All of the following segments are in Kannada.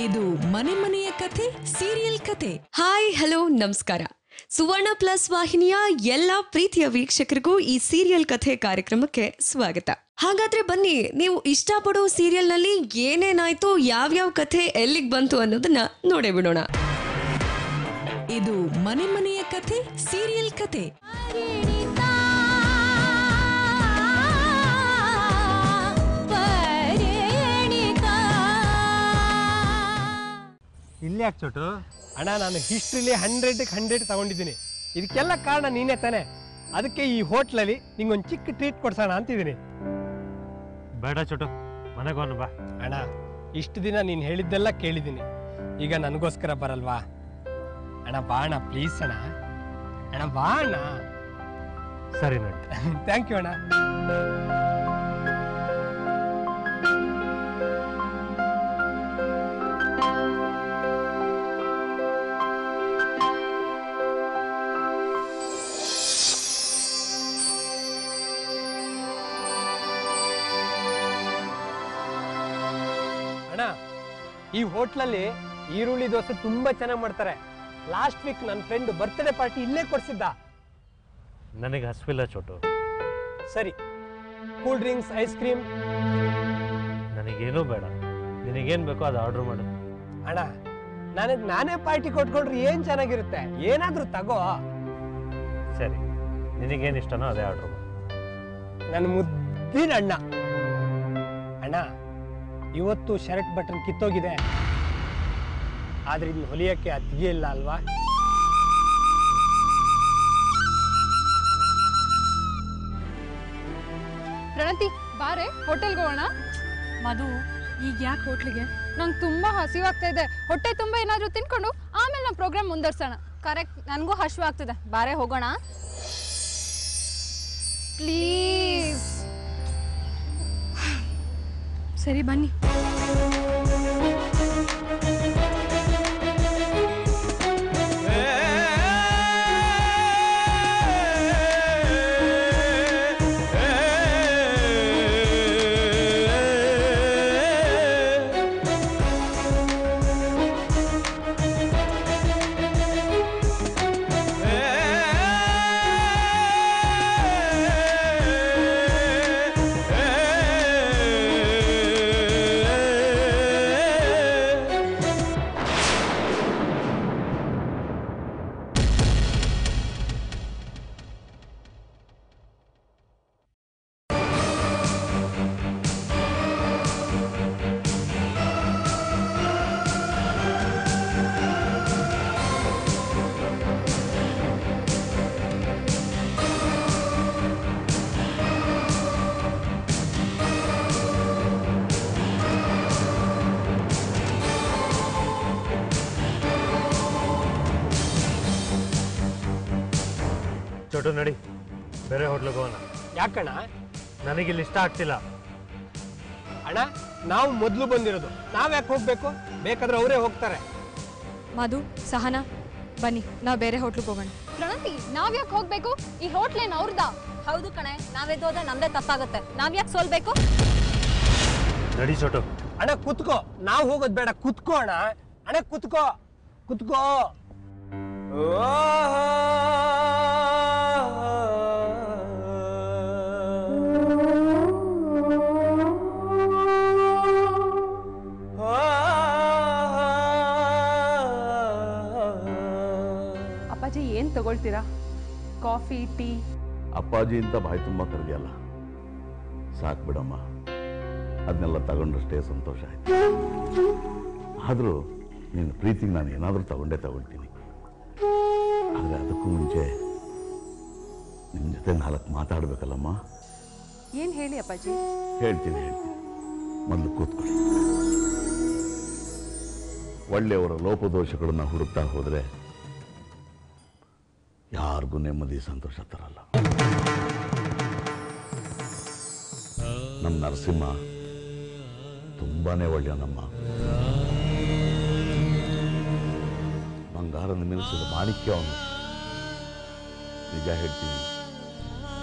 ಇದು ಮನೆ ಮನೆಯ ಕಥೆ ಸೀರಿಯಲ್ ಕಥೆ. ಹಾಯ್ ಹಲೋ ನಮಸ್ಕಾರ. ಸುವರ್ಣ ಪ್ಲಸ್ ವಾಹಿನಿಯ ಎಲ್ಲ ಪ್ರೀತಿಯ ವೀಕ್ಷಕರಿಗೂ ಈ ಸೀರಿಯಲ್ ಕಥೆ ಕಾರ್ಯಕ್ರಮಕ್ಕೆ ಸ್ವಾಗತ. ಹಾಗಾದ್ರೆ ಬನ್ನಿ, ನೀವು ಇಷ್ಟಪಡೋ ಸೀರಿಯಲ್ ನಲ್ಲಿ ಏನೇನಾಯ್ತು, ಯಾವ್ಯಾವ ಕಥೆ ಎಲ್ಲಿಗೆ ಬಂತು ಅನ್ನೋದನ್ನ ನೋಡೇ ಬಿಡೋಣ. ಇದು ಮನೆ ಮನೆಯ ಕಥೆ ಸೀರಿಯಲ್ ಕಥೆ. ಇಲ್ಲಿ ಯಾಕೆ ಚೋಟು? ಅಣ್ಣ, ನಾನು ಹಿಸ್ಟ್ರಿಲಿ 100ಕ್ಕೆ 100 ತಗೊಂಡಿದ್ದೀನಿ. ಇದಕ್ಕೆಲ್ಲ ಕಾರಣ ನೀನೇ ತಾನೆ. ಅದಕ್ಕೆ ಈ ಹೋಟ್ಲಲ್ಲಿ ನಿಂಗೊಂದು ಚಿಕ್ಕ ಟ್ರೀಟ್ ಕೊಡ್ಸೋಣ ಅಂತಿದ್ದೀನಿ. ಬೇಡ ಚೋಟು, ಮನೆಗೋನು ಬಾ. ಅಣ್ಣ, ಇಷ್ಟು ದಿನ ನೀನು ಹೇಳಿದ್ದೆಲ್ಲ ಕೇಳಿದ್ದೀನಿ. ಈಗ ನನಗೋಸ್ಕರ ಬರಲ್ವಾ? ಅಣ್ಣ ಬಾ ಅಣ್ಣ, ಪ್ಲೀಸ್ ಅಣ್ಣ. ಅಣ್ಣ ಬಾ ಅಣ್ಣ. ಸರಿ ನೋಡಿ. ಥ್ಯಾಂಕ್ ಯು ಅಣ್ಣ. ಅಣ್ಣ, ಈ ಹೋಟ್ಲಲ್ಲಿ ಈರುಳ್ಳಿ ದೋಸೆ ತುಂಬಾ ಚೆನ್ನಾಗಿ ಮಾಡ್ತಾರೆ. ಲಾಸ್ಟ್ ವೀಕ್ ನನ್ನ ಫ್ರೆಂಡ್ ಬರ್ತ್ಡೇ ಪಾರ್ಟಿ ಇಲ್ಲೇ ಕೊಡ್ಸಿದ್ದ. ನನಗೆ ಹಸ್ವಿಲ್ಲ ಚೋಟು. ಸರಿ, ಕೂಲ್ ಡ್ರಿಂಕ್ಸ್, ಐಸ್ ಕ್ರೀಮ್? ನನಗೇನೂ ಬೇಡ. ನಿನಗೇನು ಬೇಕೋ ಅದು ಆರ್ಡರ್ ಮಾಡು. ಅಣ್ಣ, ನನಗೆ ನಾನೇ ಪಾರ್ಟಿ ಕೊಟ್ಕೊಂಡ್ರೆ ಏನ್ ಚೆನ್ನಾಗಿರುತ್ತೆ. ಏನಾದ್ರೂ ತಗೋ. ಸರಿ, ನಿನಗೇನು ಇಷ್ಟನೋ ಅದೇ ಆರ್ಡರ್ ಮಾಡು. ನನ್ನ ಮುದ್ದಿನ ಅಣ್ಣ. ಅಣ್ಣ, ಇವತ್ತು ಶರ್ಟ್ ಬಟನ್ ಕಿತ್ತೋಗಿದೆ, ಆದ್ರೆ ಇನ್ನು ಹೊಲಿಯಕ್ಕೆ ಅತ್ತಿಗೆ ಇಲ್ಲ ಅಲ್ವಾ? ಪ್ರಣತಿ, ಬಾರೆ ಹೋಟೆಲ್ಗೆ ಹೋಗೋಣ. ಮಧು, ಈಗ ಯಾಕೆ ಹೋಟ್ಲಿಗೆ? ನಂಗೆ ತುಂಬಾ ಹಸಿವಾಗ್ತಾ ಇದೆ. ಹೊಟ್ಟೆ ತುಂಬ ಏನಾದರೂ ತಿನ್ಕೊಂಡು ಆಮೇಲೆ ನಾವು ಪ್ರೋಗ್ರಾಮ್ ಮುಂದುವರ್ಸೋಣ. ಕರೆಕ್ಟ್, ನನಗೂ ಹಸಿವಾಗ್ತಿದೆ. ಬಾರೆ ಹೋಗೋಣ ಪ್ಲೀಸ್. ಸರಿ ಬನ್ನಿ. ಚೋಟು ನಡಿ, ಬೇರೆ ಹೋಟ್ಲಿಗೆ ಹೋಗೋಣ. ಯಾಕಣ್ಣ? ನನಗಿಲ್ಲಿ ಇಷ್ಟ ಆಗ್ತಿಲ್ಲ. ಅಣ್ಣ, ನಾವು ಮೊದಲು ಬಂದಿರೋದು, ನಾವ್ಯಾಕೆ ಹೋಗ್ಬೇಕು? ಬೇಕಾದ್ರೆ ಅವರೇ ಹೋಗ್ತಾರೆ. ಮಧು, ಸಹನಾ, ಬನ್ನಿ ನಾವು ಬೇರೆ ಹೋಟ್ಲಿಗೆ ಹೋಗೋಣ. ಪ್ರಣತಿ, ನಾವ್ಯಾಕೆ ಹೋಗ್ಬೇಕು? ಈ ಹೋಟ್ಲೇನ್ ಅವ್ರದಾ? ಹೌದು ಕಣೆ, ನಾವೆದ್ದೋದ್ರೆ ನಮ್ದೇ ತಪ್ಪಾಗುತ್ತೆ. ನಾವ್ಯಾಕೆ ಸೋಲ್ಬೇಕು? ನಡಿ ಚೋಟು. ಅಣ್ಣ ಕುತ್ಕೋ, ನಾವು ಹೋಗೋದು ಬೇಡ, ಕುತ್ಕೋ ಅಣ್ಣ. ಅಣ್ಣ ಕುತ್ಕೋ, ಕುತ್ಕೋ. ಅಪ್ಪಾಜಿ, ಏನ್ ತಗೊಳ್ತೀರಾ? Coffee, tea? ಅಪ್ಪಾಜಿ ಅಂತ ಬಾಯಿ ತುಂಬ ಕರೆದಿಯಲ್ಲ, ಸಾಕು ಬಿಡಮ್ಮ. ಅದನ್ನೆಲ್ಲ ತಗೊಂಡ್ರಷ್ಟೇ ಸಂತೋಷ ಆಯ್ತು. ಆದರೂ ನಿನ್ನ ಪ್ರೀತಿಗೆ ನಾನು ಏನಾದರೂ ತಗೊಳ್ತೀನಿ. ಆದರೆ ಅದಕ್ಕೂ ಮುಂಚೆ ನಿಮ್ಮ ಜೊತೆ 4 ಮಾತಾಡಬೇಕಲ್ಲಮ್ಮ. ಏನ್ ಹೇಳಿ ಅಪ್ಪಾಜಿ? ಹೇಳ್ತೀನಿ. ಮೊದಲು ಕೂತ್ಕೊಳ್ಳಿ. ಒಳ್ಳೆಯವರ ಲೋಪದೋಷಗಳನ್ನು ಹುಡುಕ್ತಾ ಹೋದರೆ ಯಾರಿಗೂ ನೆಮ್ಮದಿ ಸಂತೋಷ ತರಲ್ಲ. ನಮ್ಮ ನರಸಿಂಹ ತುಂಬಾನೇ ಒಳ್ಳೆಯವನಮ್ಮ. ಬಂಗಾರದ ಮೆರೆಸಿದ ಮಾಣಿಕ್ಯ ಅವನು. ನಿಜ ಹೇಳ್ತೀನಿ,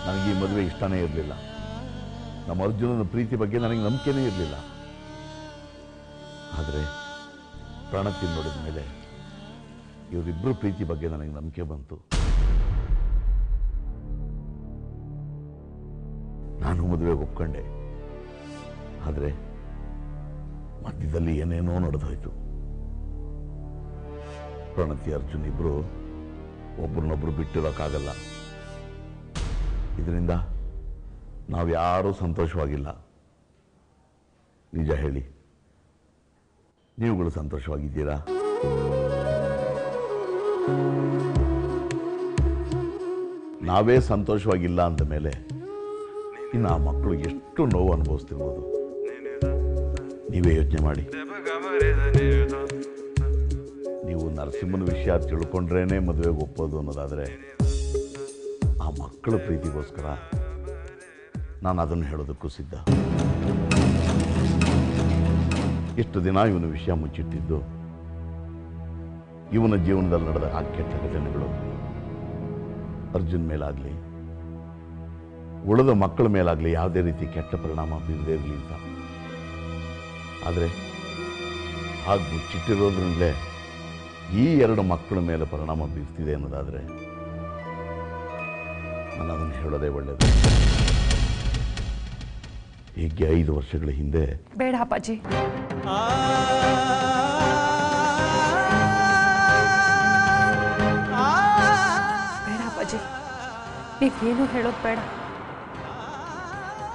ನನಗೆ ಈ ಮದುವೆ ಇಷ್ಟನೇ ಇರಲಿಲ್ಲ. ನಮ್ಮ ಅರ್ಜುನನ ಪ್ರೀತಿ ಬಗ್ಗೆ ನನಗೆ ನಂಬಿಕೆನೇ ಇರಲಿಲ್ಲ. ಆದರೆ ಪ್ರಣತಿ ನೋಡಿದ ಮೇಲೆ ಇವರಿಬ್ಬರು ಪ್ರೀತಿ ಬಗ್ಗೆ ನನಗೆ ನಂಬಿಕೆ ಬಂತು. ನಾನು ಮದುವೆಗೆ ಒಪ್ಕೊಂಡೆ. ಆದರೆ ಮಧ್ಯದಲ್ಲಿ ಏನೇನೋ ನಡೆದೋಯ್ತು. ಪ್ರಣತಿ ಅರ್ಜುನ್ ಇಬ್ರು ಒಬ್ಬರನ್ನೊಬ್ರು ಬಿಟ್ಟಿರೋಕ್ಕಾಗಲ್ಲ. ಇದರಿಂದ ನಾವು ಯಾರೂ ಸಂತೋಷವಾಗಿಲ್ಲ. ನಿಜ ಹೇಳಿ, ನೀವುಗಳು ಸಂತೋಷವಾಗಿದ್ದೀರಾ? ನಾವೇ ಸಂತೋಷವಾಗಿಲ್ಲ ಅಂದ ಮೇಲೆ ಇನ್ನು ಆ ಮಕ್ಕಳು ಎಷ್ಟು ನೋವು ಅನುಭವಿಸ್ತಿರ್ಬೋದು ನೀವೇ ಯೋಚನೆ ಮಾಡಿ. ನೀವು ನರಸಿಂಹನ ವಿಷಯ ತಿಳ್ಕೊಂಡ್ರೇನೆ ಮದುವೆಗೆ ಒಪ್ಪೋದು ಅನ್ನೋದಾದರೆ ಆ ಮಕ್ಕಳ ಪ್ರೀತಿಗೋಸ್ಕರ ನಾನು ಅದನ್ನು ಹೇಳೋದಕ್ಕೂ ಸಿದ್ಧ. ಎಷ್ಟು ದಿನ ಇವನ ವಿಷಯ ಮುಚ್ಚಿಟ್ಟಿದ್ದು ಇವನ ಜೀವನದಲ್ಲಿ ನಡೆದ ಆ ಕೆಟ್ಟ ಘಟನೆಗಳು ಅರ್ಜುನ್ ಮೇಲಾಗಲಿ ಉಳಿದ ಮಕ್ಕಳ ಮೇಲಾಗಲಿ ಯಾವುದೇ ರೀತಿ ಕೆಟ್ಟ ಪರಿಣಾಮ ಬೀರದೇ ಇರಲಿ ಅಂತ. ಆದರೆ ಹಾಗೆ ಮುಚ್ಚಿಟ್ಟಿರೋದ್ರಿಂದಲೇ ಈ ಎರಡು ಮಕ್ಕಳ ಮೇಲೆ ಪರಿಣಾಮ ಬೀರ್ತಿದೆ ಅನ್ನೋದಾದರೆ ನಾನು ಅದನ್ನು ಹೇಳೋದೇ ಒಳ್ಳೆಯದು. ಹೀಗೆ 5 ವರ್ಷಗಳ ಹಿಂದೆ ಬೇಡ ಅಪ್ಪಾಜಿ. ಬೇಡ ಅಪ್ಪಾಜಿ, ನೀವೇನು ಹೇಳೋದು ಬೇಡ.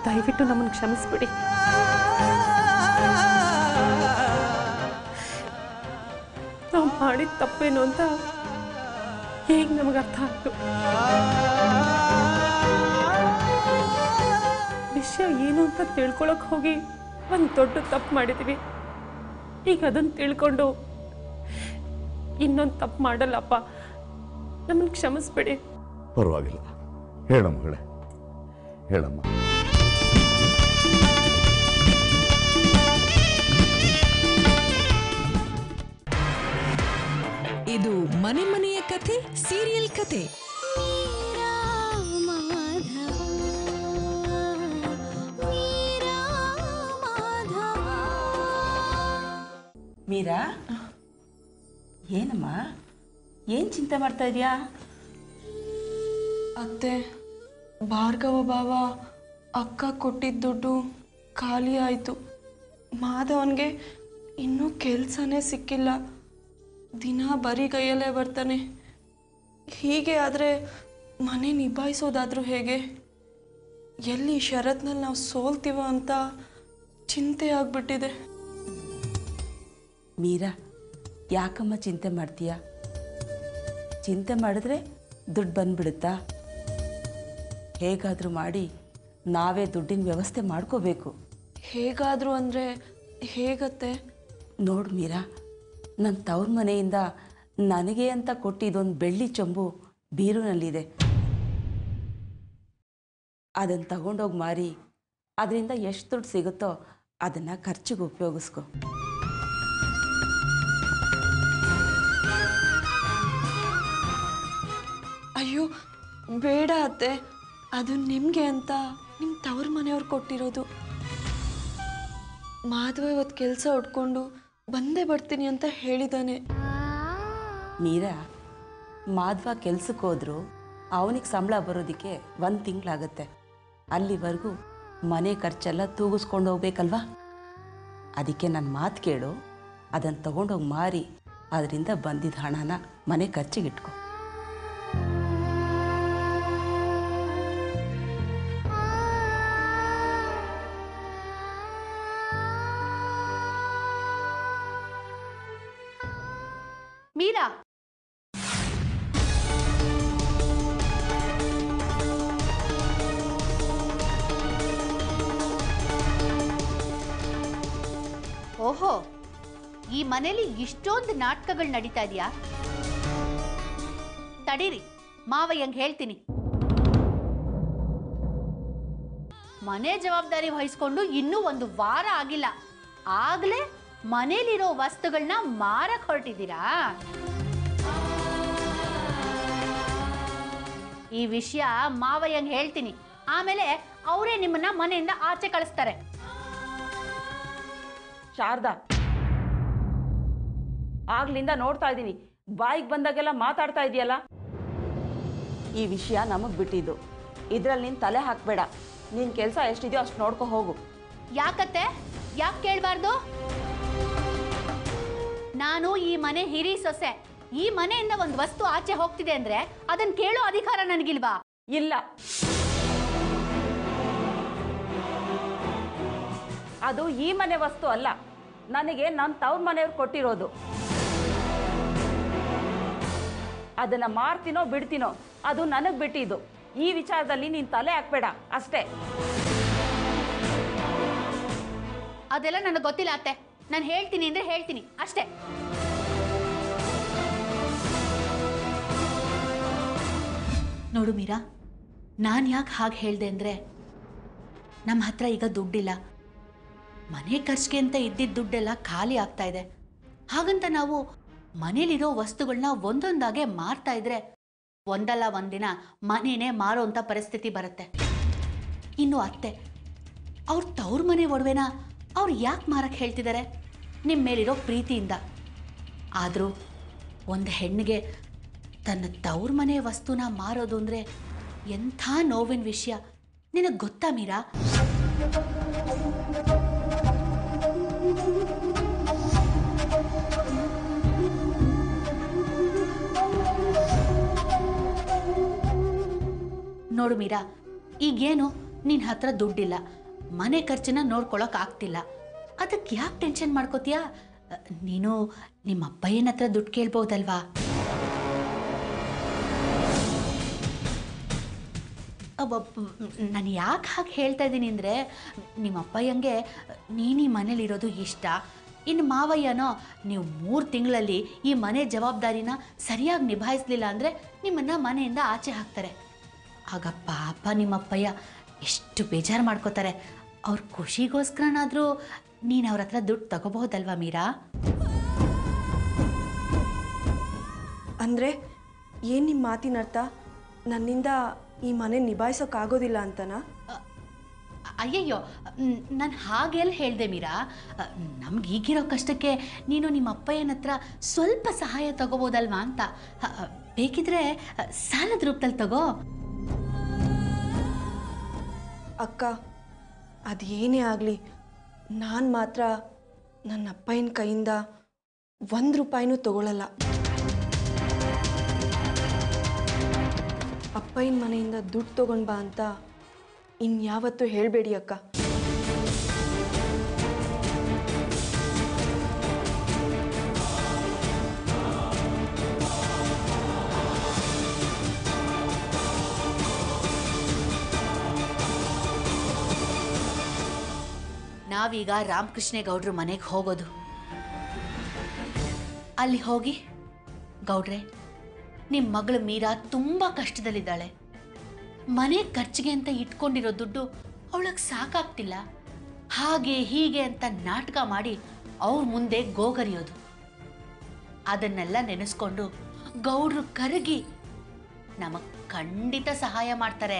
ದಯವಿಟ್ಟು ನಮ್ಮನ್ನು ಕ್ಷಮಿಸ್ಬಿಡಿ. ನಾವು ಮಾಡಿದ ತಪ್ಪೇನು ಅಂತ ಈಗ ನಮಗೆ ಅರ್ಥ ಆಯ್ತು. ವಿಷಯ ಏನು ಅಂತ ತಿಳ್ಕೊಳಕ್ ಹೋಗಿ ಒಂದು ದೊಡ್ಡ ತಪ್ಪು ಮಾಡಿದೀವಿ. ಈಗ ಅದನ್ನು ತಿಳ್ಕೊಂಡು ಇನ್ನೊಂದು ತಪ್ಪು ಮಾಡಲ್ಲಪ್ಪ. ನಮ್ಮನ್ನು ಕ್ಷಮಿಸ್ಬಿಡಿ. ಪರವಾಗಿಲ್ಲ, ಹೇಳಮ್ಮ ಮಗಳೇ, ಹೇಳಮ್ಮ. ಇದು ಮನೆ ಮನೆಯ ಕಥೆ ಸೀರಿಯಲ್ ಕಥೆ. ಮೀರಾ, ಏನಮ್ಮ, ಏನು ಚಿಂತೆ ಮಾಡ್ತಾ ಇದೀಯಾ? ಅತ್ತೆ, ಭಾರ್ಗವ ಬಾವ ಅಕ್ಕ ಕೊಟ್ಟಿದ್ದ ದುಡ್ಡು ಖಾಲಿ ಆಯಿತು. ಮಾಧವನ್ಗೆ ಇನ್ನೂ ಕೆಲಸನೇ ಸಿಕ್ಕಿಲ್ಲ. ದಿನ ಬರೀ ಕೈಯಲ್ಲೇ ಬರ್ತಾನೆ. ಹೀಗೆ ಆದರೆ ಮನೆ ನಿಭಾಯಿಸೋದಾದರೂ ಹೇಗೆ? ಎಲ್ಲಿ ಷರತ್ನಲ್ಲಿ ನಾವು ಸೋಲ್ತೀವ ಅಂತ ಚಿಂತೆ ಆಗ್ಬಿಟ್ಟಿದೆ. ಮೀರಾ, ಯಾಕಮ್ಮ ಚಿಂತೆ ಮಾಡ್ತೀಯ? ಚಿಂತೆ ಮಾಡಿದ್ರೆ ದುಡ್ಡು ಬಂದ್ಬಿಡುತ್ತಾ? ಹೇಗಾದರೂ ಮಾಡಿ ನಾವೇ ದುಡ್ಡಿನ ವ್ಯವಸ್ಥೆ ಮಾಡ್ಕೋಬೇಕು. ಹೇಗಾದರೂ ಅಂದರೆ ಹೇಗತ್ತೆ? ನೋಡು ಮೀರಾ, ನನ್ನ ತವ್ರ ಮನೆಯಿಂದ ನನಗೆ ಅಂತ ಕೊಟ್ಟಿದ್ದೊಂದು ಬೆಳ್ಳಿ ಚೊಂಬು ಬೀರುನಲ್ಲಿದೆ. ಅದನ್ನು ತಗೊಂಡೋಗಿ ಮಾರಿ ಅದರಿಂದ ಎಷ್ಟು ದುಡ್ಡು ಸಿಗುತ್ತೋ ಅದನ್ನು ಖರ್ಚಿಗೆ ಉಪಯೋಗಿಸ್ಕೊ. ಅಯ್ಯೋ ಬೇಡ ಅತ್ತೆ, ಅದು ನಿಮಗೆ ಅಂತ ನಿಮ್ಮ ತವ್ರ ಮನೆಯವ್ರು ಕೊಟ್ಟಿರೋದು. ಮಾಧವ ಇವತ್ತು ಕೆಲಸ ಉಟ್ಕೊಂಡು ಬಂದೇ ಬರ್ತೀನಿ ಅಂತ ಹೇಳಿದ್ದಾನೆ. ಮೀರಾ, ಮಾಧವ ಕೆಲ್ಸಕ್ಕೆ ಹೋದ್ರು ಅವನಿಗೆ ಸಂಬಳ ಬರೋದಕ್ಕೆ 1 ತಿಂಗಳಾಗತ್ತೆ. ಅಲ್ಲಿವರೆಗೂ ಮನೆ ಖರ್ಚೆಲ್ಲ ತೂಗಿಸ್ಕೊಂಡು ಹೋಗ್ಬೇಕಲ್ವಾ? ಅದಕ್ಕೆ ನನ್ನ ಮಾತು ಕೇಳು, ಅದನ್ನು ತಗೊಂಡೋಗಿ ಮಾರಿ ಅದರಿಂದ ಬಂದಿದ್ದ ಹಣನ ಮನೆ ಖರ್ಚಿಗಿಟ್ಕೊ. ಮೀರಾ, ಓಹೋ, ಈ ಮನೇಲಿ ಇಷ್ಟೊಂದು ನಾಟಕಗಳು ನಡೀತಾ ಇದೆಯಾ? ತಡೀರಿ, ಮಾವಯ್ಯಂಗೆ ಹೇಳ್ತೀನಿ. ಮನೆ ಜವಾಬ್ದಾರಿ ವಹಿಸ್ಕೊಂಡು ಇನ್ನೂ 1 ವಾರ ಆಗಿಲ್ಲ, ಆಗ್ಲೇ ಮನೇಲಿರೋ ವಸ್ತುಗಳನ್ನ ಮಾರಕ್ ಹೊರಟಿದ್ದೀರಾ? ಈ ವಿಷಯ ಮಾವಯ್ಯಂಗೆ ಹೇಳ್ತೀನಿ, ಆಮೇಲೆ ಅವರೇ ನಿಮ್ಮನ್ನ ಮನೆಯಿಂದ ಆಚೆ ಕಳಿಸ್ತಾರೆ. ಶಾರದಾ, ಆಗ್ಲಿಂದ ನೋಡ್ತಾ ಇದ್ದೀನಿ, ಬಾಯಿಗೆ ಬಂದಾಗೆಲ್ಲ ಮಾತಾಡ್ತಾ ಇದೆಯಲ್ಲ. ಈ ವಿಷಯ ನಮಗೆ ಬಿಟ್ಟಿದ್ದು, ಇದರಲ್ಲಿ ನೀನು ತಲೆ ಹಾಕಬೇಡ. ನಿನ್ನ ಕೆಲಸ ಎಷ್ಟಿದೆಯೋ ಅಷ್ಟು ನೋಡ್ಕೊ ಹೋಗು. ಯಾಕತ್ತೆ? ಯಾಕೆ ಕೇಳಬಾರ್ದು? ನಾನು ಈ ಮನೆ ಹಿರಿ ಸೊಸೆ. ಈ ಮನೆಯಿಂದ ಒಂದು ವಸ್ತು ಆಚೆ ಹೋಗ್ತಿದೆ ಅಂದ್ರೆ ಅದನ್ನ ಕೇಳೋ ಅಧಿಕಾರ ನನಗಿಲ್ವಾ? ಇಲ್ಲ, ಅದು ಈ ಮನೆ ವಸ್ತು ಅಲ್ಲ, ನನಗೆ ನನ್ನ ತವ್ರ ಮನೆಯವ್ರು ಕೊಟ್ಟಿರೋದು. ಅದನ್ನ ಮಾರ್ತೀನೋ ಬಿಡ್ತೀನೋ ಅದು ನನಗೆ ಬಿಟ್ಟಿದ್ದು. ಈ ವಿಚಾರದಲ್ಲಿ ನೀನು ತಲೆ ಹಾಕ್ಬೇಡ ಅಷ್ಟೇ. ಅದೆಲ್ಲ ನನಗೆ ಗೊತ್ತಿಲ್ಲ ಅತ್ತೆ. ನಾನು ಹೇಳ್ತೀನಿ ಅಂದ್ರೆ ಹೇಳ್ತೀನಿ ಅಷ್ಟೇ. ನೋಡು ಮೀರಾ, ನಾನು ಯಾಕೆ ಹಾಗೆ ಹೇಳ್ದೆ ಅಂದರೆ, ನಮ್ಮ ಹತ್ರ ಈಗ ದುಡ್ಡಿಲ್ಲ. ಮನೆ ಖರ್ಚಿಗೆ ಅಂತ ಇದ್ದಿದ್ದ ದುಡ್ಡೆಲ್ಲ ಖಾಲಿ ಆಗ್ತಾ ಇದೆ. ಹಾಗಂತ ನಾವು ಮನೇಲಿರೋ ವಸ್ತುಗಳನ್ನ ಒಂದೊಂದಾಗೆ ಮಾರ್ತಾ ಇದ್ರೆ ಒಂದಲ್ಲ ಒಂದಿನ ಮನೇನೆ ಮಾರೋ ಅಂಥ ಪರಿಸ್ಥಿತಿ ಬರುತ್ತೆ. ಇನ್ನು ಅತ್ತೆ, ಅವ್ರ ತವ್ರ ಮನೆ ಒಡವೆನ ಅವ್ರು ಯಾಕೆ ಮಾರಕ್ಕೆ ಹೇಳ್ತಿದ್ದಾರೆ? ನಿಮ್ಮ ಮೇಲಿರೋ ಪ್ರೀತಿಯಿಂದ. ಆದರೂ ಒಂದು ಹೆಣ್ಣಿಗೆ ತನ್ನ ತವ್ರ ಮನೆ ವಸ್ತುನ ಮಾರೋದು ಅಂದರೆ ಎಂಥ ನೋವಿನ ವಿಷಯ. ನಿನಗೆ ಗೊತ್ತಾ ಮೀರಾ? ನೋಡು ಮೀರಾ, ಈಗೇನು ನಿನ್ನ ಹತ್ರ ದುಡ್ಡಿಲ್ಲ, ಮನೆ ಖರ್ಚನ್ನ ನೋಡ್ಕೊಳಕ್ ಆಗ್ತಿಲ್ಲ. ಅದಕ್ಕೆ ಯಾಕೆ ಟೆನ್ಷನ್ ಮಾಡ್ಕೋತೀಯಾ? ನೀನು ನಿಮ್ಮ ಅಪ್ಪಯ್ಯನ ಹತ್ರ ದುಡ್ಡು ಕೇಳ್ಬೋದಲ್ವಾ? ನಾನು ಯಾಕೆ ಹಾಗೆ ಹೇಳ್ತಾ ಇದ್ದೀನಿ ಅಂದರೆ, ನಿಮ್ಮ ಅಪ್ಪಯ್ಯಂಗೆ ನೀನು ಈ ಮನೇಲಿರೋದು ಇಷ್ಟ. ಇನ್ನು ಮಾವಯ್ಯನೋ, ನೀವು 3 ತಿಂಗಳಲ್ಲಿ ಈ ಮನೆ ಜವಾಬ್ದಾರಿನ ಸರಿಯಾಗಿ ನಿಭಾಯಿಸಲಿಲ್ಲ ಅಂದರೆ ನಿಮ್ಮನ್ನು ಮನೆಯಿಂದ ಆಚೆ ಹಾಕ್ತಾರೆ. ಆಗ ಪಾಪ ನಿಮ್ಮಪ್ಪಯ್ಯ ಎಷ್ಟು ಬೇಜಾರು ಮಾಡ್ಕೋತಾರೆ. ಅವ್ರ ಖುಷಿಗೋಸ್ಕರನಾದರೂ ನೀನು ಅವ್ರ ಹತ್ರ ದುಡ್ಡು ತಗೋಬಹುದಲ್ವಾ ಮೀರಾ? ಅಂದರೆ ಏನು ನಿಮ್ಮ ಮಾತಿನ ಅರ್ಥ? ನನ್ನಿಂದ ಈ ಮನೆ ನಿಭಾಯಿಸೋಕ್ಕಾಗೋದಿಲ್ಲ ಅಂತನಾ? ಅಯ್ಯಯ್ಯೋ, ನಾನು ಹಾಗೆಲ್ಲ ಹೇಳಿದೆ ಮೀರಾ. ನಮ್ಗೆ ಈಗಿರೋ ಕಷ್ಟಕ್ಕೆ ನೀನು ನಿಮ್ಮ ಅಪ್ಪಯ್ಯನ ಹತ್ರ ಸ್ವಲ್ಪ ಸಹಾಯ ತಗೋಬೋದಲ್ವಾ ಅಂತ. ಬೇಕಿದ್ರೆ ಸಾಲದ ರೂಪದಲ್ಲಿ ತಗೋ. ಅಕ್ಕ, ಅದೇನೇ ಆಗಲಿ, ನಾನು ಮಾತ್ರ ನನ್ನ ಅಪ್ಪಯ್ಯನ ಕೈಯಿಂದ 1 ರೂಪಾಯಿನೂ ತಗೊಳ್ಳಲ್ಲ. ಅಪ್ಪಯ್ಯನ ಮನೆಯಿಂದ ದುಡ್ಡು ತಗೊಂಡು ಬಾ ಅಂತ ಇನ್ಯಾವತ್ತೂ ಹೇಳಬೇಡಿ ಅಕ್ಕ. ನಾವೀಗ ರಾಮಕೃಷ್ಣೇಗೌಡ್ರ ಮನೆಗೆ ಹೋಗೋದು. ಅಲ್ಲಿ ಹೋಗಿ, ಗೌಡ್ರೆ, ನಿಮ್ಮ ಮಗಳು ಮೀರಾ ತುಂಬ ಕಷ್ಟದಲ್ಲಿದ್ದಾಳೆ. ಮನೆ ಖರ್ಚಿಗೆ ಅಂತ ಇಟ್ಕೊಂಡಿರೋ ದುಡ್ಡು ಅವಳಿಗೆ ಸಾಕಾಗ್ತಿಲ್ಲ. ಹಾಗೆ ಹೀಗೆ ಅಂತ ನಾಟಕ ಮಾಡಿ ಅವ್ರ ಮುಂದೆ ಗೋಗರಿಯೋದು. ಅದನ್ನೆಲ್ಲ ನೆನೆಸ್ಕೊಂಡು ಗೌಡ್ರು ಕರಗಿ ನಮಗೆ ಖಂಡಿತ ಸಹಾಯ ಮಾಡ್ತಾರೆ.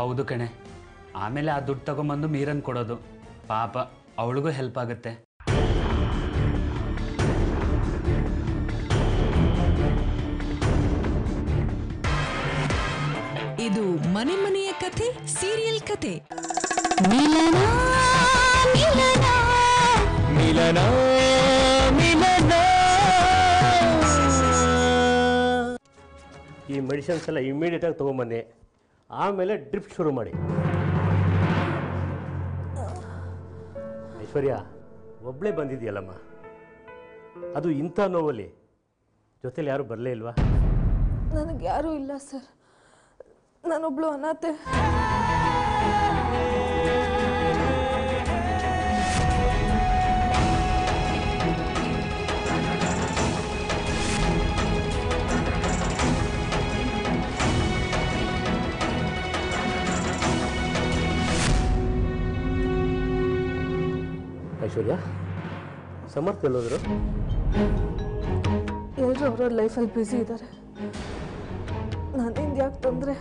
ಹೌದು ಕಣೆ. ಆಮೇಲೆ ಆ ದುಡ್ಡು ತಗೊಂಬಂದು ಮೀರನ್ ಕೊಡೋದು. ಪಾಪ ಅವಳಿಗೂ ಹೆಲ್ಪ್ ಆಗುತ್ತೆ. ಇದು ಮನೆ ಮನೆಯ ಕಥೆ ಸೀರಿಯಲ್ ಕಥೆ. ಮಿಲನ ಮಿಲನ ಮಿಲನ ಮಿಲನ. ಈ ಮೆಡಿಸಿನ್ಸ್ ಎಲ್ಲ ಇಮಿಡಿಯೇಟಾಗಿ ತೊಗೊಂಬನ್ನಿ. ಆಮೇಲೆ ಡ್ರಿಪ್ ಶುರು ಮಾಡಿ. ಐಶ್ವರ್ಯ, ಒಬ್ಬಳೇ ಬಂದಿದೆಯಲ್ಲಮ್ಮ, ಅದು ಇಂಥ ನೋವಲ್ಲಿ ಜೊತೆಲಿ ಯಾರೂ ಬರಲೇ ಇಲ್ವಾ? ನನಗೆ ಯಾರೂ ಇಲ್ಲ ಸರ್, ನಾನೊಬ್ಳು ಅನಾಥೆ. ಐಶ್ವರ್ಯ, ಸಮರ್ಥ ಎಲ್ಲೋದ್ರು? ಎಲ್ಲರೂ ಅವ್ರವ್ರ ಲೈಫಲ್ಲಿ ಬ್ಯುಸಿ ಇದ್ದಾರೆ. ನನ್ನಿಂದ ಯಾಕೆ ತೊಂದರೆ?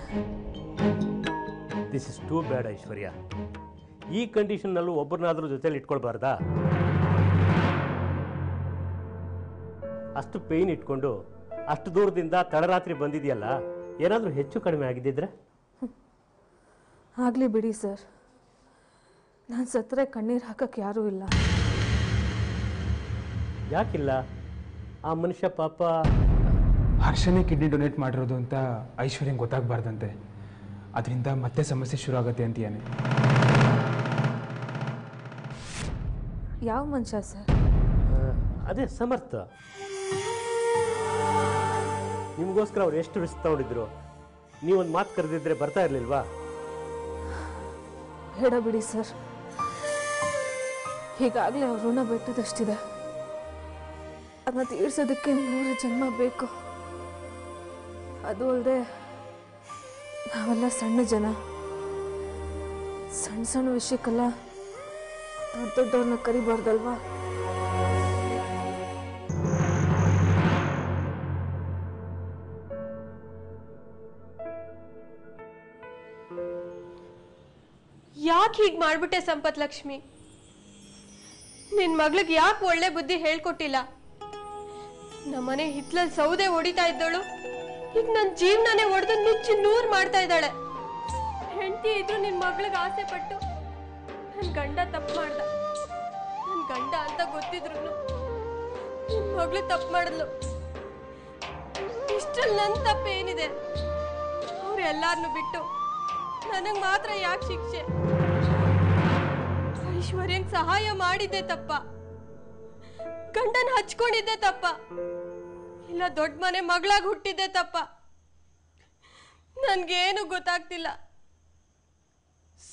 ದಿಸ್ ಇಸ್ ಟೂ ಬ್ಯಾಡ್ ಐಶ್ವರ್ಯ. ಈ ಕಂಡೀಷನ್ನಲ್ಲೂ ಒಬ್ಬರನ್ನಾದ್ರೂ ಜೊತೆಲಿ ಇಟ್ಕೊಳ್ಬಾರ್ದಾ? ಅಷ್ಟು ಪೇಯ್ನ್ ಇಟ್ಕೊಂಡು ಅಷ್ಟು ದೂರದಿಂದ ತಡರಾತ್ರಿ ಬಂದಿದೆಯಲ್ಲ, ಏನಾದರೂ ಹೆಚ್ಚು ಕಡಿಮೆ ಆಗಿದ್ದಿದ್ರೆ? ಆಗಲಿ ಬಿಡಿ ಸರ್, ನಾನು ಸತ್ತರೆ ಕಣ್ಣೀರು ಹಾಕಕ್ಕೆ ಯಾರೂ ಇಲ್ಲ. ಯಾಕಿಲ್ಲ? ಆ ಮನುಷ್ಯ ಪಾಪ ಹರ್ಷನೇ ಕಿಡ್ನಿ ಡೊನೇಟ್ ಮಾಡಿರೋದು ಅಂತ ಐಶ್ವರ್ಯಂಗೆ ಗೊತ್ತಾಗಬಾರ್ದಂತೆ, ಅದರಿಂದ ಮತ್ತೆ ಸಮಸ್ಯೆ ಶುರು ಆಗುತ್ತೆ ಅಂತೀಯಾನೆ. ಯಾವ ಮನುಷ್ಯ ಸರ್? ಅದೇ ಸಮರ್ಥ. ನಿಮಗೋಸ್ಕರ ಅವ್ರು ಎಷ್ಟು ರಿಸ್ಕ್ ತಗೊಂಡಿದ್ರು. ನೀವೊಂದು ಮಾತು ಕರೆದಿದ್ರೆ ಬರ್ತಾ ಇರಲಿಲ್ವಾ? ಬೇಡ ಬಿಡಿ ಸರ್, ಈಗಾಗಲೇ ಅವ್ರ ಋಣ ಬೆಟ್ಟದಷ್ಟಿದೆ. ಅದನ್ನ ತೀರ್ಸೋದಕ್ಕೆ 100 ಜನ್ಮ ಬೇಕು. ಅದು ಅಲ್ಲದೆ ನಾವೆಲ್ಲ ಸಣ್ಣ ಜನ, ಸಣ್ಣ ಸಣ್ಣ ವಿಷಯಕ್ಕೆಲ್ಲ ದೊಡ್ಡ ದೊಡ್ಡವ್ರನ್ನ ಕರಿಬಾರ್ದಲ್ವಾ? ಯಾಕೆ ಹೀಗೆ ಮಾಡ್ಬಿಟ್ಟೆ ಸಂಪತ್ ಲಕ್ಷ್ಮಿ? ನಿನ್ ಮಗಳಿಗೆ ಯಾಕೆ ಒಳ್ಳೆ ಬುದ್ಧಿ ಹೇಳ್ಕೊಟ್ಟಿಲ್ಲ? ನಮ್ಮನೆ ಹಿತ್ಲಲ್ಲಿ ಸೌದೆ ಹೊಡಿತಾ ಇದ್ದಳು, ಈಗ ನನ್ನ ಜೀವನನೇ ಒಡೆದು ನುಚ್ಚಿ ನೂರ್ ಮಾಡ್ತಾ ಇದ್ದಾಳೆ. ಹೆಂಡತಿ ಇದ್ರು ನಿನ್ ಮಗಳಿಗೆ ಆಸೆ ಪಟ್ಟು ನನ್ ಗಂಡ ತಪ್ಪು ಮಾಡ್ದ. ನನ್ ಗಂಡ ಅಂತ ಗೊತ್ತಿದ್ರು ನಿನ್ ಮಗಳು ತಪ್ಪು ಮಾಡಿದ್ಲು. ಇಷ್ಟಲ್ಲಿ ನನ್ನ ತಪ್ಪೇನಿದೆ? ಅವ್ರೆಲ್ಲಾರನ್ನು ಬಿಟ್ಟು ನನಗ್ ಮಾತ್ರ ಯಾಕೆ ಶಿಕ್ಷೆ? ಐಶ್ವರ್ಯಂಗ್ ಸಹಾಯ ಮಾಡಿದ್ದೆ ತಪ್ಪ? ಗಂಡನ ಹಚ್ಕೊಂಡಿದ್ದೆ ತಪ್ಪ? ಇಲ್ಲ ದೊಡ್ಡ ಮನೆ ಮಗಳಾಗಿ ಹುಟ್ಟಿದ್ದೆ ತಪ್ಪ? ನನ್ಗೇನು ಗೊತ್ತಾಗ್ತಿಲ್ಲ.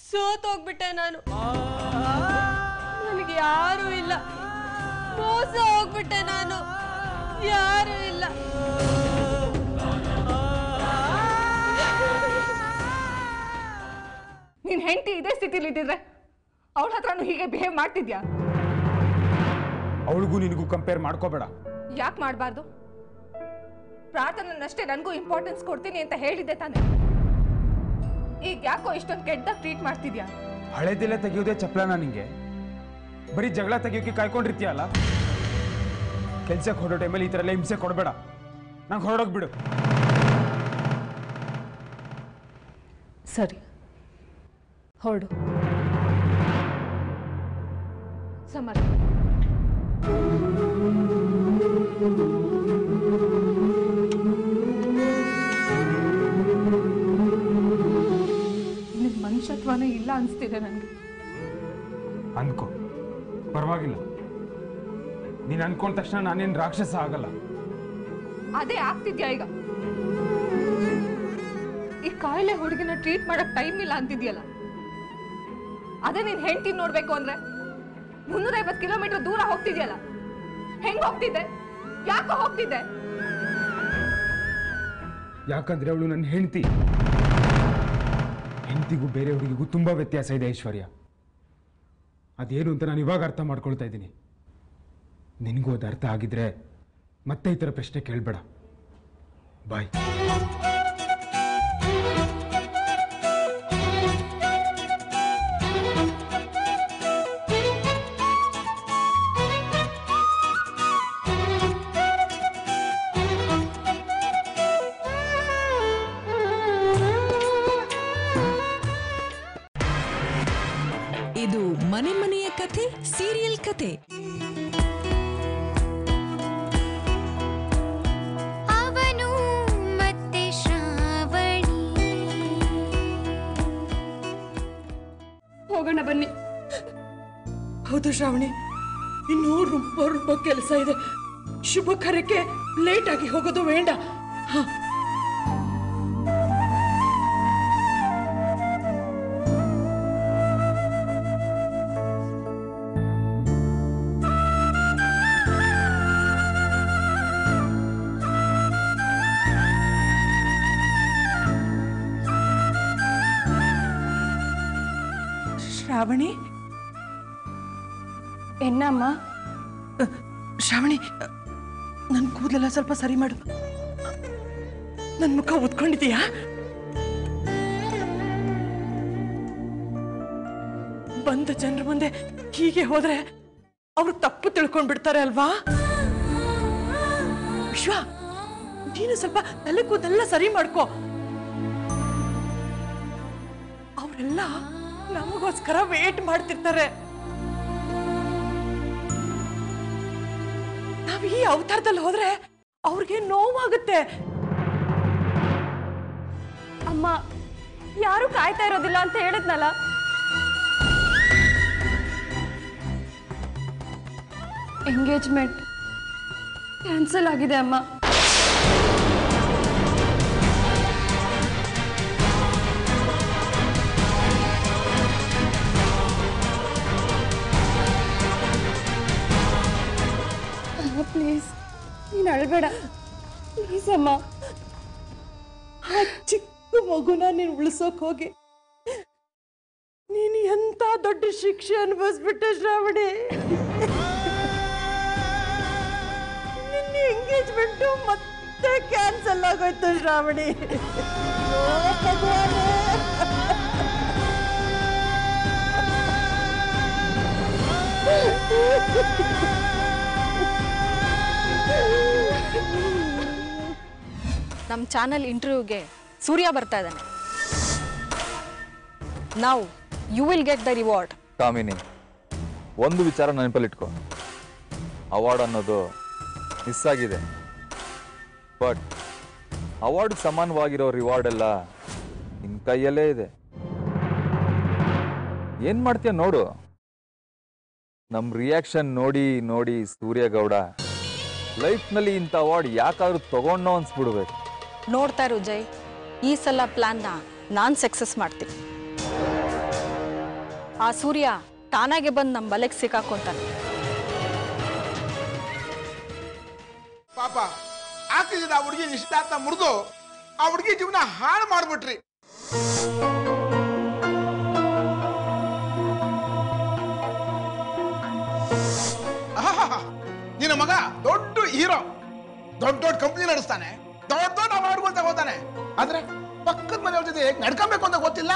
ಸೋತೋಗ್ಬಿಟ್ಟೆ ನಾನು. ನನಗೆ ಯಾರು ಇಲ್ಲ. ಮೋಸ ಹೋಗ್ಬಿಟ್ಟೆ ನಾನು. ಯಾರು ಇಲ್ಲ. ನಿನ್ ಹೆಂಡತಿ ಇದೇ ಸ್ಥಿತಿಲಿ ಇದ್ದಿದ್ರೆ ಅವಳ ಹತ್ರನು ಹೀಗೆ ಬಿಹೇವ್ ಮಾಡ್ತಿದ್ಯಾ? ಅವಳಿಗೂ ನಿನಗೂ ಕಂಪೇರ್ ಮಾಡ್ಕೋಬೇಡ. ಯಾಕೆ ಮಾಡಬಾರ್ದು? ಪ್ರಾರ್ಥನಷ್ಟೇ ನನಗೂ ಇಂಪಾರ್ಟೆನ್ಸ್ ಕೊಡ್ತೀನಿ ಅಂತ ಹೇಳಿದ್ದೆ ತಾನೆ. ಈಗ ಯಾಕೋ ಇಷ್ಟೊಂದು ಕೆಟ್ಟದಾಗ ಟ್ರೀಟ್ ಮಾಡ್ತಿದ್ಯಾ? ಹಳೆದೆಲ್ಲ ತೆಗಿಯೋದೇ ಚಪ್ಲನ ನಿಂಗೆ? ಬರೀ ಜಗಳ ತೆಗಿಯೋಕೆ ಕಾಯ್ಕೊಂಡಿರ್ತೀಯಲ್ಲ. ಕೆಲ್ಸಕ್ಕೆ ಹೊರಡೋ ಟೈಮಲ್ಲಿ ಈ ಥರ ಎಲ್ಲ ಹಿಂಸೆ ಕೊಡಬೇಡ. ನಂಗೆ ಹೊರಡೋಗ್ಬಿಡು. ಸರಿ, ಹೊರಡು. ಸಮರ್ಥ, ನಿನ್ ಮನುಷ್ಯತ್ವನೇ ಇಲ್ಲ ಅನ್ಸ್ತಿದೆ ನನಗೆ. ಅನ್ಕೋ, ಪರವಾಗಿಲ್ಲ. ನೀನು ಅನ್ಕೊಂಡ ತಕ್ಷಣ ನಾನೇನು ರಾಕ್ಷಸ ಆಗಲ್ಲ. ಅದೇ ಆಗ್ತಿದ್ಯಾ ಈಗ? ಈ ಕಾಯಿಲೆ ಹುಡುಗಿನ ಟ್ರೀಟ್ ಮಾಡಕ್ ಟೈಮ್ ಇಲ್ಲ ಅಂತಿದ್ಯಲ್ಲ, ಅದೇ ನೀನ್ ಹೆಂಡತಿ ನೋಡ್ಬೇಕು ಅಂದ್ರೆ 350 ಕಿಲೋಮೀಟರ್ ದೂರ ಹೋಗ್ತಿದ್ಯಲ್ಲ. ಹೆಂಗ್ ಹೋಗ್ತಿದ್ದೆ? ಯಾಕೋ ಹೋಗ್ತಿದ್ದೆ? ಯಾಕಂದ್ರೆ ಅವಳು ನನ್ನ ಹೆಂಡತಿ. ಹೆಂಡತಿಗೂ ಬೇರೆ ಹುಡುಗಿಗೂ ತುಂಬಾ ವ್ಯತ್ಯಾಸ ಇದೆ ಐಶ್ವರ್ಯ. ಅದೇನು ಅಂತ ನಾನು ಇವಾಗ ಅರ್ಥ ಮಾಡ್ಕೊಳ್ತಾ ಇದ್ದೀನಿ. ನಿನಗೂ ಅದು ಅರ್ಥ ಆಗಿದ್ರೆ ಮತ್ತೆ ಈ ಥರ ಪ್ರಶ್ನೆ ಕೇಳಬೇಡ. ಬಾಯ್. ಇದು ಮನೆ ಮನೆಯ ಕಥೆ ಸೀರಿಯಲ್ ಕಥೆ. ಅವನು ಮತ್ತೆ ಶ್ರಾವಣಿ. ಹೋಗೋಣ ಬನ್ನಿ. ಹೌದು ಶ್ರಾವಣಿ, ಇನ್ನೂ ತುಂಬ ಕೆಲಸ ಇದೆ. ಶುಭ ಕಾರ್ಯಕ್ಕೆ ಲೇಟ್ ಆಗಿ ಹೋಗೋದು ಬೇಡ. ಶ್ರಾವಣಿ, ಎನ್ನಮ್ಮ? ಶ್ರಾವಣಿ, ನನ್ನ ಕೂದಲೆಲ್ಲ ಸ್ವಲ್ಪ ಸರಿ ಮಾಡು. ನನ್ನ ಮುಖ ಉದ್ಕೊಂಡಿದೀಯಾ? ಬಂದ ಜನರ ಮುಂದೆ ಹೀಗೆ ಹೋದ್ರೆ ಅವರು ತಪ್ಪು ತಿಳ್ಕೊಂಡ್ಬಿಡ್ತಾರೆ ಅಲ್ವಾ? ವಿಶ್ವ, ನೀನು ಸ್ವಲ್ಪ ತಲೆ ಕೂದೆಲ್ಲ ಸರಿ ಮಾಡ್ಕೋ. ಅವರೆಲ್ಲ ನಮಗೋಸ್ಕರ ವೇಟ್ ಮಾಡ್ತಿರ್ತಾರೆ. ನಾವ್ ಈ ಅವತಾರದಲ್ಲಿ ಹೋದ್ರೆ ಅವ್ರಿಗೆ ನೋವಾಗುತ್ತೆ. ಅಮ್ಮ, ಯಾರು ಕಾಯ್ತಾ ಇರೋದಿಲ್ಲ ಅಂತ ಹೇಳಿದ್ನಲ್ಲ. ಎಂಗೇಜ್ಮೆಂಟ್ ಕ್ಯಾನ್ಸಲ್ ಆಗಿದೆ ಅಮ್ಮ. ಪ್ಲೀಸ್, ನೀನು ಅಳ್ಬೇಡ ಪ್ಲೀಸ್ ಅಮ್ಮ. ಆ ಚಿಕ್ಕ ಮಗುನ ನೀನು ಉಳಿಸೋಕ್ ಹೋಗಿ ನೀನು ಎಂತ ದೊಡ್ಡ ಶಿಕ್ಷೆ ಅನುಭವಿಸ್ಬಿಟ್ಟೆ ಶ್ರಾವಣಿ. ನಿನ್ನ ಎಂಗೇಜ್ಮೆಂಟ್ ಮತ್ತೆ ಕ್ಯಾನ್ಸಲ್ ಆಗೋಯ್ತು ಶ್ರಾವಣಿ. ನಮ್ಮ ಚಾನಲ್ ಇಂಟರ್ವ್ಯೂಗೆ ಸೂರ್ಯ ಬರ್ತಾ ಇದ್ದಾನೆ. ನಾವು you will get the reward. Kamini, ಒಂದು ವಿಚಾರ ನೆನಪಲ್ಲಿಟ್ಕೊ, ಅವಾರ್ಡ್ ಅನ್ನೋದು ಮಿಸ್ ಆಗಿದೆ, ಬಟ್ ಅವಾರ್ಡ್ ಸಮಾನವಾಗಿರೋ ರಿವಾರ್ಡ್ ಎಲ್ಲ ನಿನ್ನ ಕೈಯಲ್ಲೇ ಇದೆ. ಏನ್ ಮಾಡ್ತೀಯ ನೋಡು. ನಮ್ಮ ರಿಯಾಕ್ಷನ್ ನೋಡಿ ನೋಡಿ ಸೂರ್ಯಗೌಡ ಲೈಫ್ನಲ್ಲಿ ಇಂಥ ಅವಾರ್ಡ್ ಯಾಕಾದ್ರೂ ತಗೊಂಡೋ ಅನ್ಸ್ಬಿಡ್ಬೇಕು. ನೋಡ್ತಾ ಇರು ಜೈ, ಈ ಸಲ ಪ್ಲಾನ್ನ ನಾನು ಸಕ್ಸಸ್ ಮಾಡ್ತೀನಿ. ಆ ಸೂರ್ಯ ತಾನಾಗೆ ಬಂದು ನಮ್ಮ ಬಲೆಗೆ ಸಿಕ್ಕಾಕೊಂತಾನೆ. ಪಾಪ ಆಗ್ತಿದ್ದ ಆ ಹುಡುಗಿ ನಿಶ್ಚಿತಾರ್ಥ ಮುರಿದು ಆ ಹುಡುಗಿ ಜೀವನ ಹಾಳು ಮಾಡ್ಬಿಟ್ರಿ. ನಿನ್ನ ಮಗ ದೊಡ್ಡ ಹೀರೋ, ದೊಡ್ಡ ದೊಡ್ಡ ಕಂಪ್ನಿ ನಡೆಸ್ತಾನೆ, ದೊಡ್ಡ ದೊಡ್ಡ ಅವಾರ್ಡ್ಗಳು ತಗೋತಾನೆ. ಆದ್ರೆ ಪಕ್ಕದ ಮನೆಯವ್ರ ಜೊತೆ ನಡ್ಕೊಬೇಕು ಅಂತ ಗೊತ್ತಿಲ್ಲ.